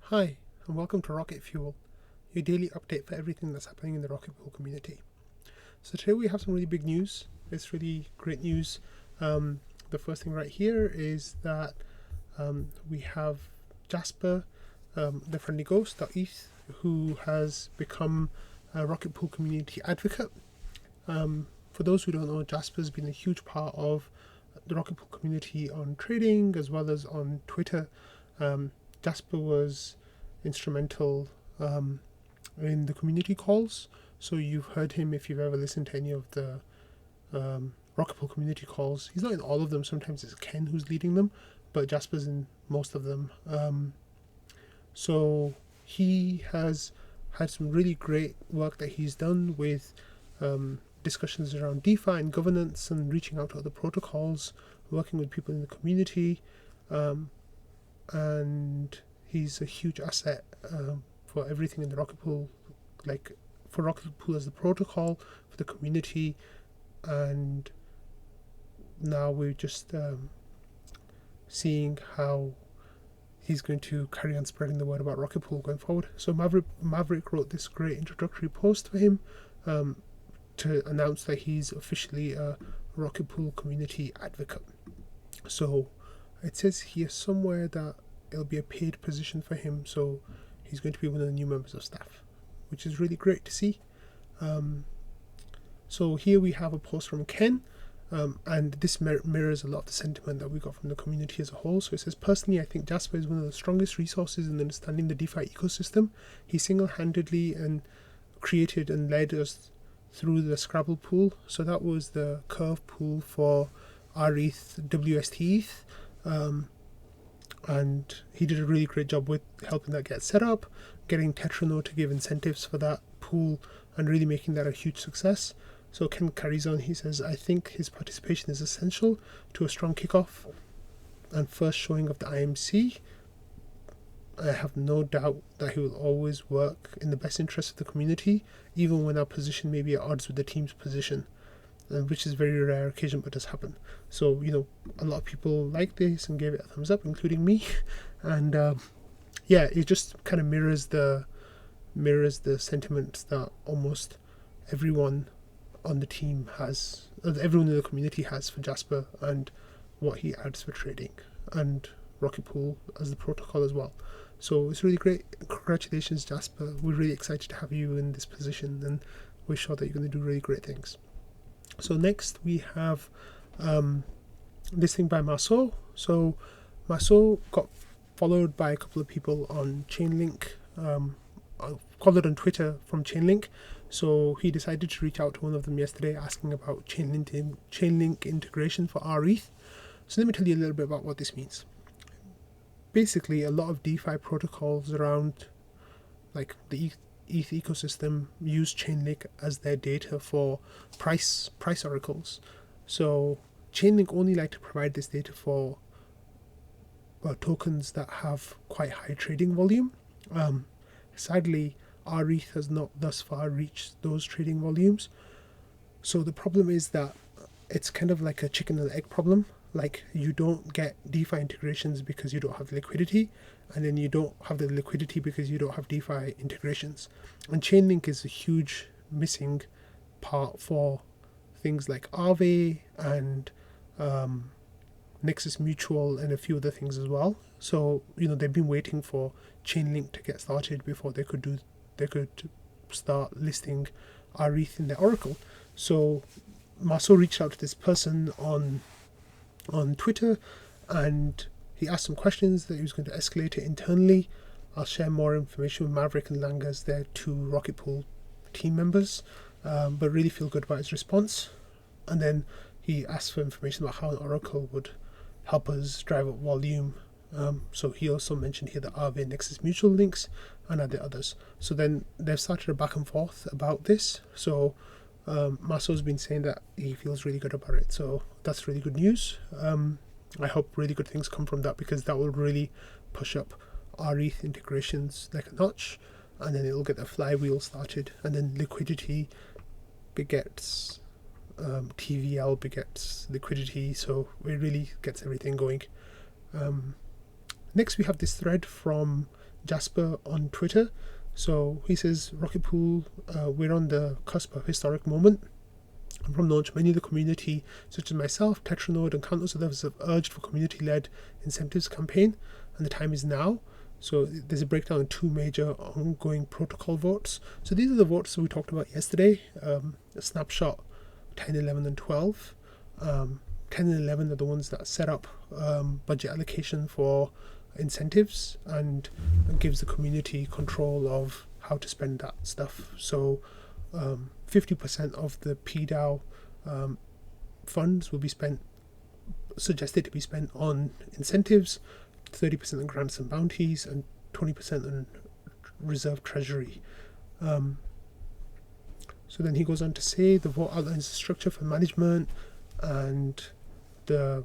Hi, and welcome to Rocket Fuel, your daily update for everything that's happening in the Rocket Fuel community. So today we have some really big news. It's really great news. The first thing right here is that we have Jasper, the friendly ghost.eth, who has become a Rocket Pool community advocate. For those who don't know, Jasper's been a huge part of the Rocket Pool community on trading as well as on Twitter. Jasper was instrumental in the community calls. So you've heard him if you've ever listened to any of the Rocket Pool community calls. He's not in all of them. Sometimes it's Ken who's leading them, but Jasper's in most of them. So he has had some really great work that he's done with discussions around DeFi and governance and reaching out to other protocols, working with people in the community. And he's a huge asset for everything in the Rocket Pool, like for Rocket Pool as the protocol, for the community, and now we're just seeing how he's going to carry on spreading the word about Rocket Pool going forward. So Maverick wrote this great introductory post for him to announce that he's officially a Rocket Pool community advocate. So it says here somewhere that it'll be a paid position for him, so he's going to be one of the new members of staff, which is really great to see. So here we have a post from Ken, and this mirrors a lot of the sentiment that we got from the community as a whole. So it says, personally, I think Jasper is one of the strongest resources in understanding the DeFi ecosystem. He single-handedly and created and led us through the Scrabble pool. So that was the curve pool for rETH, WST ETH, and he did a really great job with helping that get set up, getting Tetranode to give incentives for that pool, and really making that a huge success. So Ken carries on, he says, I think his participation is essential to a strong kickoff and first showing of the IMC. I have no doubt that he will always work in the best interest of the community, even when our position may be at odds with the team's position, which is a very rare occasion, but does happen. So, a lot of people like this and gave it a thumbs up, including me. And it just kind of mirrors the sentiments that almost everyone on the team has, everyone in the community has for Jasper and what he adds for trading and Rocket Pool as the protocol as well. So it's really great. Congratulations, Jasper. We're really excited to have you in this position, and we're sure that you're going to do really great things. So next we have this thing by Marceau. So Marceau got followed by a couple of people on Chainlink, followed on Twitter from Chainlink. So he decided to reach out to one of them yesterday asking about Chainlink integration for rETH. So let me tell you a little bit about what this means. Basically, a lot of DeFi protocols around like the ETH ecosystem use Chainlink as their data for price oracles. So Chainlink only like to provide this data for tokens that have quite high trading volume. Sadly, rETH has not thus far reached those trading volumes. So the problem is that it's kind of like a chicken and egg problem. Like, you don't get DeFi integrations because you don't have liquidity, and then you don't have the liquidity because you don't have DeFi integrations. And Chainlink is a huge missing part for things like Aave and Nexus Mutual and a few other things as well. So, they've been waiting for Chainlink to get started before they could start listing rETH in their oracle. So Marceau reached out to this person on Twitter, and he asked some questions that he was going to escalate it internally. I'll share more information with Maverick and Lang as their two Rocket Pool team members, but really feel good about his response. And then he asked for information about how an oracle would help us drive up volume. So he also mentioned here the Aave Nexus Mutual links and other others. So then they've started a back and forth about this. So Marceau's been saying that he feels really good about it, so that's really good news. I hope really good things come from that, because that will really push up rETH integrations like a notch, and then it'll get the flywheel started, and then liquidity begets TVL begets liquidity, so it really gets everything going. Next we have this thread from Jasper on Twitter. So he says, Rocket Pool, we're on the cusp of a historic moment. From launch, many of the community, such as myself, Tetranode, and countless others, have urged for community-led incentives campaign, and the time is now. So there's a breakdown of 2 major ongoing protocol votes. So these are the votes that we talked about yesterday. A snapshot 10, 11, and 12. 10 and 11 are the ones that set up budget allocation for incentives and gives the community control of how to spend that stuff. So 50% of the PDAO funds will be suggested to be spent on incentives, 30% on grants and bounties, and 20% on reserve treasury. So then he goes on to say the vote outlines the structure for management, and the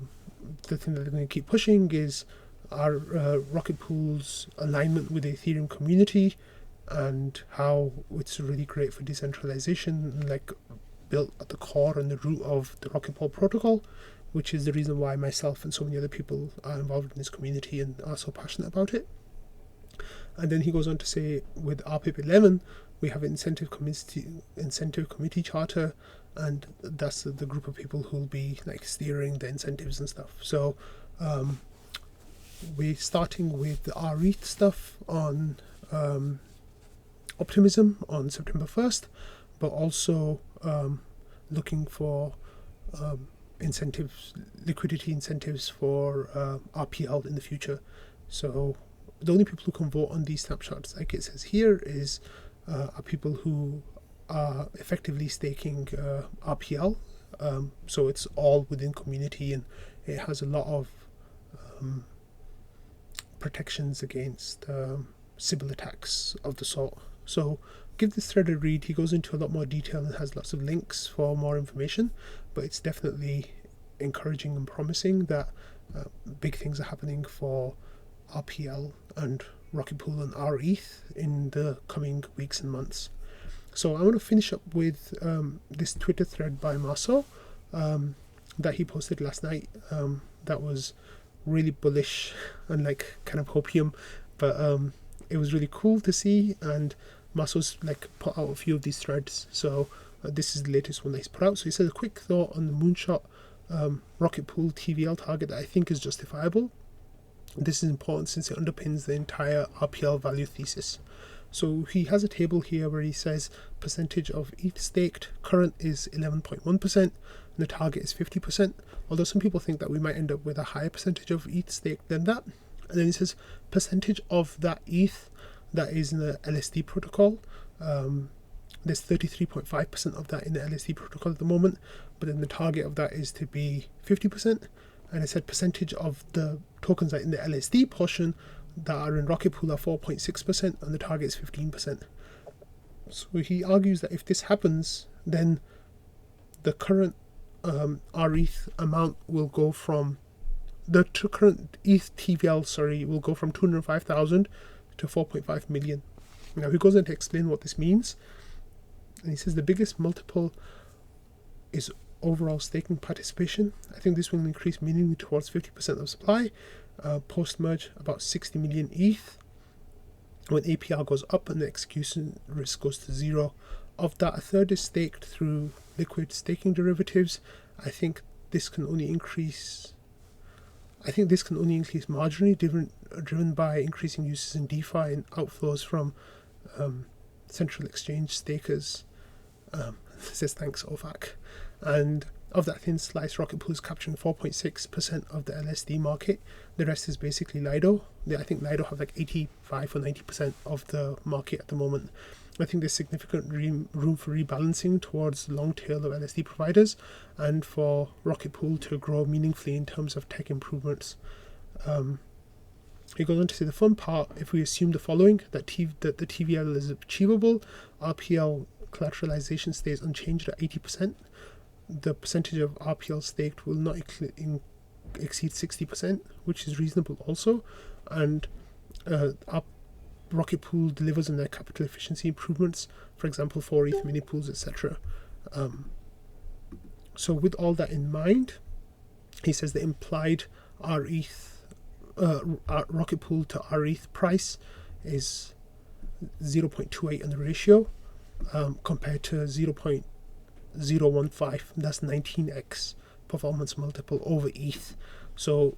thing that they're going to keep pushing is our Rocket Pool's alignment with the Ethereum community, and how it's really great for decentralization, like built at the core and the root of the Rocket Pool protocol, which is the reason why myself and so many other people are involved in this community and are so passionate about it. And then he goes on to say, with RPIP 11, we have an incentive committee charter, and that's the group of people who will be like steering the incentives and stuff. So we're starting with the rETH stuff on Optimism on September 1st, but also looking for liquidity incentives for RPL in the future. So the only people who can vote on these snapshots, like it says here, are people who are effectively staking RPL. So it's all within community, and it has a lot of protections against Sybil attacks of the sort. So give this thread a read. He goes into a lot more detail and has lots of links for more information, but it's definitely encouraging and promising that big things are happening for RPL and Rocket Pool and rETH in the coming weeks and months. So I want to finish up with this Twitter thread by Marceau that he posted last night. That was really bullish and like kind of hopium, but it was really cool to see, and Marceau's like put out a few of these threads. So this is the latest one that he's put out. So he says, a quick thought on the moonshot Rocket Pool TVL target that I think is justifiable. This is important since it underpins the entire RPL value thesis. So he has a table here where he says percentage of ETH staked, current is 11.1%, and the target is 50%, although some people think that we might end up with a higher percentage of ETH staked than that. And then he says percentage of that ETH that is in the LSD protocol. There's 33.5% of that in the LSD protocol at the moment, but then the target of that is to be 50%. And I said percentage of the tokens that are in the LSD portion that are in Rocket Pool are 4.6%, and the target is 15%. So he argues that if this happens, then the current rETH amount will go from the current ETH TVL, will go from 205,000 to 4.5 million. Now he goes on to explain what this means, and he says the biggest multiple is overall staking participation. I think this will increase meaningfully towards 50% of supply. Post-merge, about 60 million ETH. When APR goes up and the execution risk goes to 0. Of that, a third is staked through liquid staking derivatives. I think this can only increase marginally, driven by increasing uses in DeFi and outflows from central exchange stakers. Says thanks, OFAC. And of that thin slice, Rocket Pool is capturing 4.6% of the LSD market. The rest is basically Lido. I think Lido have like 85 or 90% of the market at the moment. I think there's significant room for rebalancing towards the long tail of LSD providers, and for Rocket Pool to grow meaningfully in terms of tech improvements. He goes on to say the fun part, if we assume the following, that the TVL is achievable, RPL collateralization stays unchanged at 80%. The percentage of RPL staked will not exceed 60%, which is reasonable also. And our Rocket Pool delivers on their capital efficiency improvements, for example, 4ETH mini pools, etc. So with all that in mind, he says the implied rETH Rocket Pool to rETH price is 0.28 on the ratio, compared to 0.015. That's 19x performance multiple over ETH. So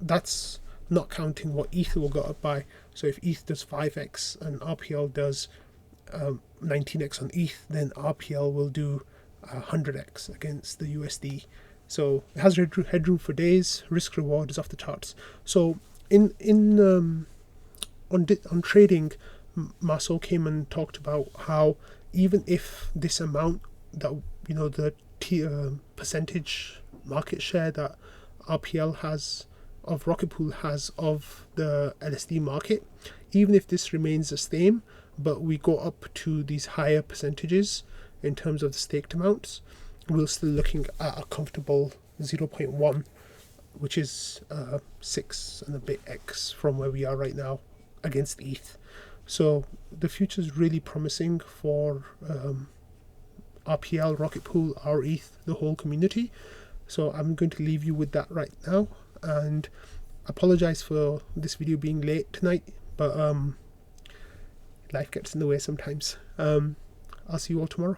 that's not counting what ETH will go up by. So if ETH does 5x and RPL does 19x on ETH, then RPL will do 100x against the USD. So it has headroom for days. Risk reward is off the charts. So on trading, Marceau came and talked about how even if this amount that the percentage market share that RPL has of Rocket Pool has of the LSD market, even if this remains the same, but we go up to these higher percentages in terms of the staked amounts, we're still looking at a comfortable 0.1, which is 6 and a bit x from where we are right now against ETH. So the future is really promising for RPL, Rocket Pool, rETH, the whole community. So I'm going to leave you with that right now, and apologize for this video being late tonight, but life gets in the way sometimes. I'll see you all tomorrow.